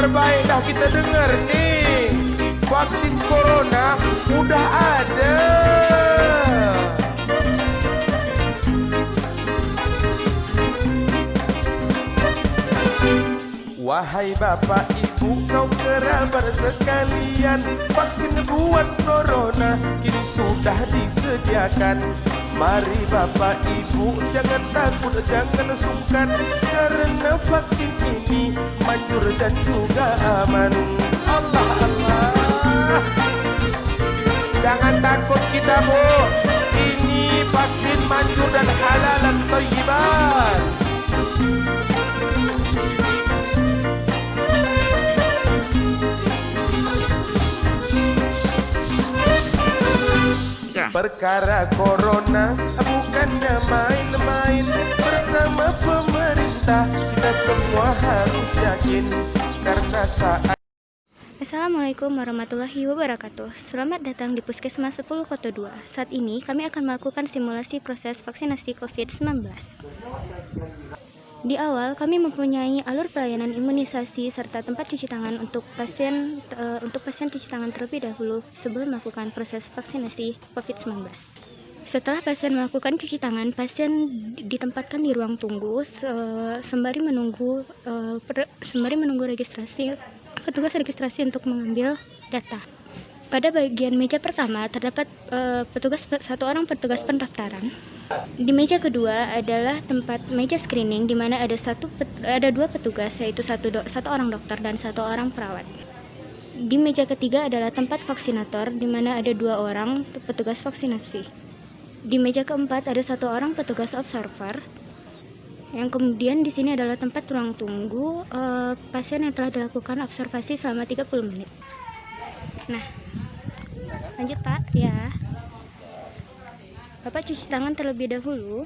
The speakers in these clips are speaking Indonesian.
terbaik dah kita dengar nih. Vaksin corona udah ada. Wahai bapak ibu kau kerabat sekalian, vaksin buat corona kini sudah disediakan. Mari bapak ibu jangan takut, jangan sungkan, karena vaksin ini manjur dan juga aman. Allah Allah, jangan takut kita bu, ini vaksin manjur dan halal dan thayyiban. Perkara corona bukannya main-main. Bersama pemerintah kita semua harus yakin, karena saat Assalamualaikum warahmatullahi wabarakatuh. Selamat datang di Puskesmas 10 Kota 2. Saat ini kami akan melakukan simulasi proses vaksinasi COVID-19. Di awal kami mempunyai alur pelayanan imunisasi serta tempat cuci tangan untuk pasien cuci tangan terlebih dahulu sebelum melakukan proses vaksinasi COVID-19. Setelah pasien melakukan cuci tangan, pasien ditempatkan di ruang tunggu sembari menunggu petugas registrasi untuk mengambil data. Pada bagian meja pertama terdapat satu orang petugas pendaftaran. Di meja kedua adalah tempat meja screening, di mana ada dua petugas, yaitu satu orang dokter dan satu orang perawat. Di meja ketiga adalah tempat vaksinator, di mana ada 2 orang petugas vaksinasi. Di meja keempat ada 1 orang petugas observer. Yang kemudian di sini adalah tempat ruang tunggu pasien yang telah dilakukan observasi selama 30 menit. Nah, lanjut Pak ya. Bapak cuci tangan terlebih dahulu.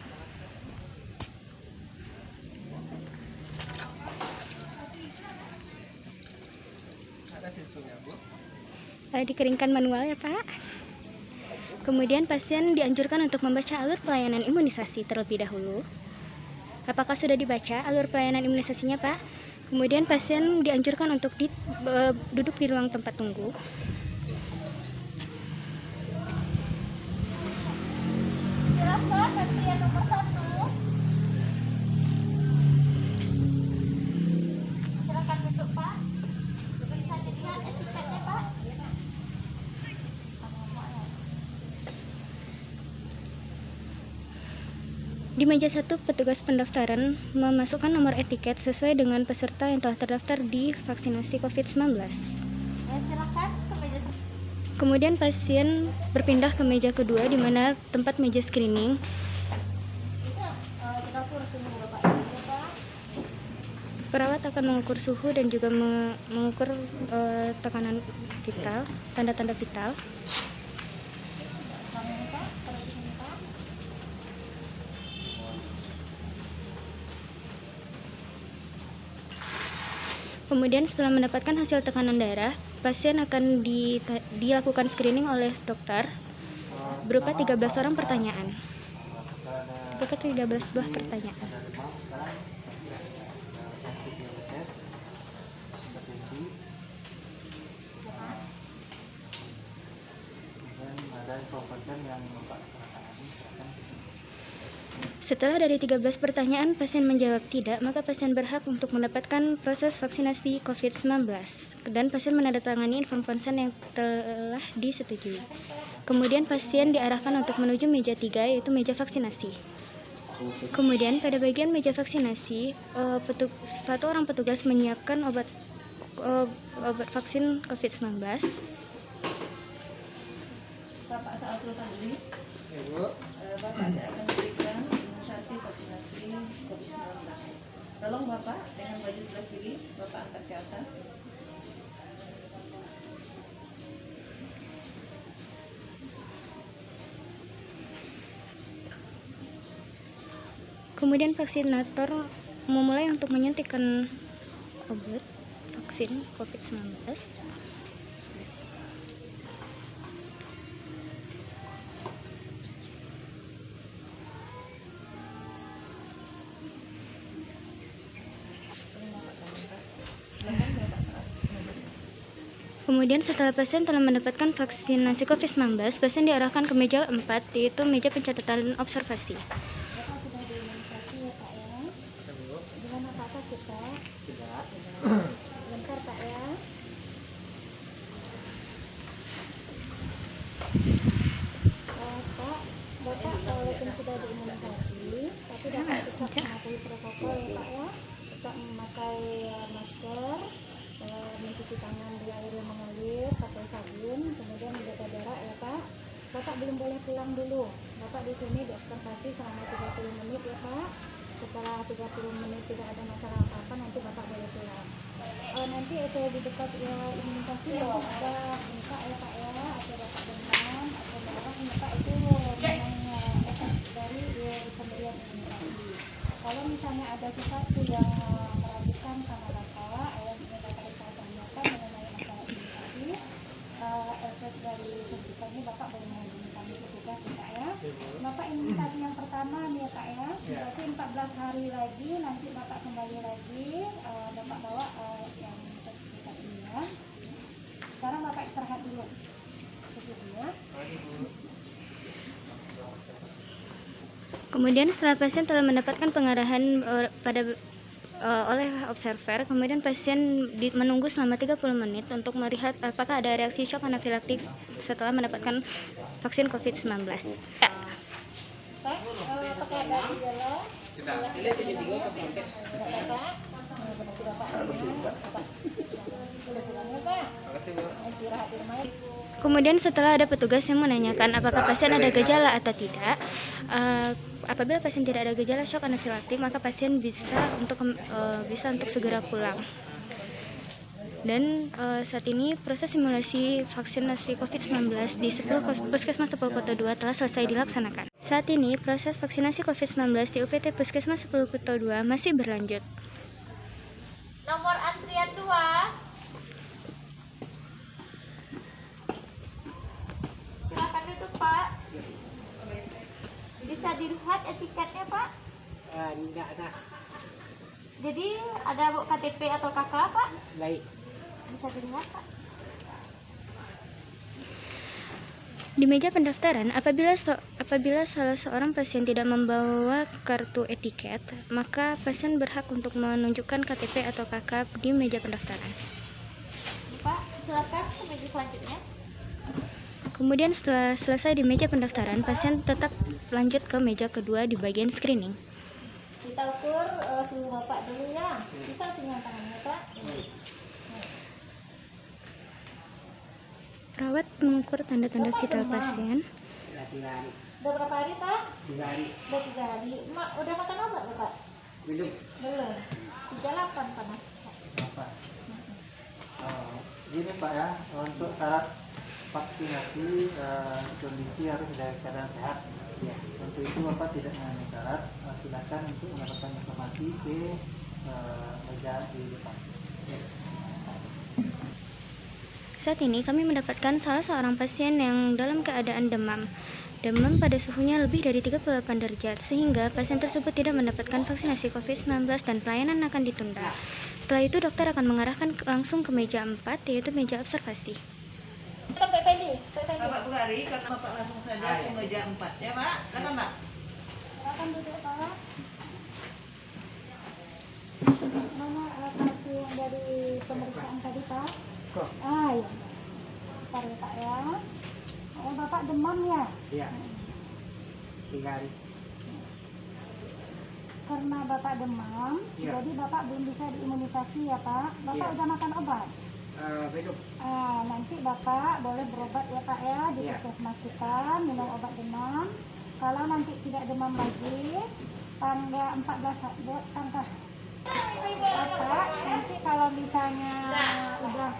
Dikeringkan manual ya Pak. Kemudian pasien dianjurkan untuk membaca alur pelayanan imunisasi terlebih dahulu. Apakah sudah dibaca alur pelayanan imunisasinya Pak? Kemudian pasien dianjurkan untuk duduk di ruang tempat tunggu. Silakan antrian nomor 1. Silakan duduk Pak. Bisa dilihat etiketnya Pak. Di meja 1, petugas pendaftaran memasukkan nomor etiket sesuai dengan peserta yang telah terdaftar di vaksinasi COVID-19. Silakan ke meja 1. Kemudian pasien berpindah ke meja kedua, di mana tempat meja screening. Perawat akan mengukur suhu dan juga mengukur tekanan vital, tanda-tanda vital. Kemudian setelah mendapatkan hasil tekanan darah, pasien akan dilakukan screening oleh dokter berupa 13 orang pertanyaan. Berupa 13 buah pertanyaan. Setelah dari 13 pertanyaan pasien menjawab tidak, maka pasien berhak untuk mendapatkan proses vaksinasi COVID-19 dan pasien menandatangani inform konsen yang telah disetujui. Kemudian pasien diarahkan untuk menuju meja 3, yaitu meja vaksinasi. Kemudian pada bagian meja vaksinasi, satu orang petugas menyiapkan obat vaksin COVID-19. Bapak saat tadi, Bapak saya akan berikan imunisasi vaksinasi COVID-19. Tolong Bapak dengan baju sebelah kiri, Bapak angkat ke atas. Kemudian vaksinator memulai untuk menyuntikkan obat vaksin COVID-19. Kemudian setelah pasien telah mendapatkan vaksinasi COVID-19, pasien diarahkan ke meja 4, yaitu meja pencatatan observasi. Bapak sudah diimunisasi ya Pak ya? Gimana Pak, sakit Pak? Tidak. Sebentar Pak ya. Pak, Bapak walaupun sudah diimunisasi, tapi dapat tetap mematuhi protokol ya Pak ya? Tetap memakai masker, mencuci tangan di air yang mengalir, pakai sabun, kemudian menjaga jarak ya Pak. Bapak belum boleh pulang dulu. Bapak di sini diobservasi selama 30 menit ya Pak. Setelah 30 menit tidak ada masalah apa-apa, nanti Bapak boleh pulang. Nanti di dekat ya imunisasi Bapak sudah minta ya Pak ya, atau Bapak demam atau darah minta itu namanya efek dari pemberian imunisasi. Kalau misalnya ada sesuatu yang meragukan sama Bapak, yang ingin Bapak tanyakan mengenai masalah imunisasi, efek dari suntikan ini Bapak boleh menghubungi kami petugas ya Pak ya. Bapak imunisasi yang pertama nih ya Pak ya, berarti 14 hari lagi nanti Bapak kembali lagi, Bapak bawa yang sertifikat ini ya. Sekarang Bapak istirahat dulu. Ya. Kemudian setelah pasien telah mendapatkan pengarahan oleh observer, kemudian pasien menunggu selama 30 menit untuk melihat apakah ada reaksi shock anafilaktik setelah mendapatkan vaksin COVID-19. Ya. Pak, apakah ada gejala? Kemudian setelah ada petugas yang menanyakan apakah pasien ada gejala atau tidak, apabila pasien tidak ada gejala shock anafilaktik, maka pasien bisa untuk segera pulang. Dan saat ini proses simulasi vaksinasi COVID-19 di 10 Puskesmas 10 Kota 2 telah selesai dilaksanakan. Saat ini proses vaksinasi COVID-19 di UPT Puskesmas 10 Kota 2 masih berlanjut. Nomor antrian 2. Silakan duduk Pak. Bisa dilihat etiketnya Pak? Enggak ada. Jadi ada KTP atau KK Pak? Baik. Bisa dilihat Pak. Di meja pendaftaran, apabila salah seorang pasien tidak membawa kartu etiket, maka pasien berhak untuk menunjukkan KTP atau KK di meja pendaftaran. Pak, silakan ke meja selanjutnya. Kemudian setelah selesai di meja pendaftaran, pasien tetap lanjut ke meja kedua di bagian screening. Kita ukur suhu Bapak dulu ya. Bisa dengan tangannya Pak. Perawat mengukur tanda-tanda vital pasien. Sudah 3 hari. Udah berapa hari Pak? 3 hari. Udah 3 hari. Udah makan obat Bapak? Belum. Belum. 38 panas. Apa? Gini Pak ya, untuk syarat vaksinasi kondisi harus dalam keadaan sehat. Ya. Untuk itu Bapak tidak memenuhi syarat, silakan untuk mendapatkan informasi ke meja di depan. Ya. Saat ini kami mendapatkan salah seorang pasien yang dalam keadaan demam pada suhunya lebih dari 38 derajat, sehingga pasien tersebut tidak mendapatkan vaksinasi COVID-19 dan pelayanan akan ditunda. Setelah itu dokter akan mengarahkan langsung ke meja 4, yaitu meja observasi. Bapak Bugari, karena Bapak langsung saja ke meja 4 ya Pak. Silakan Pak. Silakan duduk Pak. Mana kartu yang dari pemeriksaan tadi Pak? Iya. Bentar ya Pak ya. Bapak demam ya? Iya. 3 hari. Karena Bapak demam, Iya. jadi Bapak belum bisa diimunisasi ya Pak. Bapak Iya. udah makan obat? Besok. Nanti Bapak boleh berobat ya Pak ya di Iya. puskesmas kita, minum obat demam. Kalau nanti tidak demam lagi, tanggal 14 tanggal Bapak, nanti kalau misalnya udah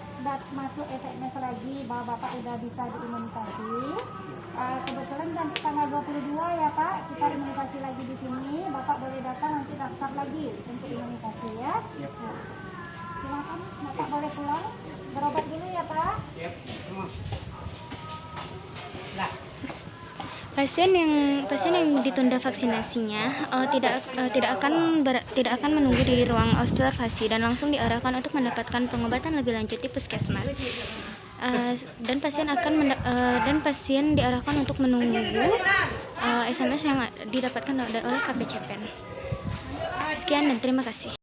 masuk SMS lagi bahwa Bapak udah bisa diimunisasi, kebetulan nanti tanggal 22 ya Pak, kita imunisasi lagi di sini. Bapak boleh datang nanti daftar lagi untuk imunisasi ya. Yep. Silakan Bapak boleh pulang, berobat dulu ya Pak. Yep. Pasien yang ditunda vaksinasinya tidak akan menunggu di ruang observasi dan langsung diarahkan untuk mendapatkan pengobatan lebih lanjut di puskesmas. dan pasien diarahkan untuk menunggu SMS yang didapatkan oleh KPCPEN. Sekian dan terima kasih.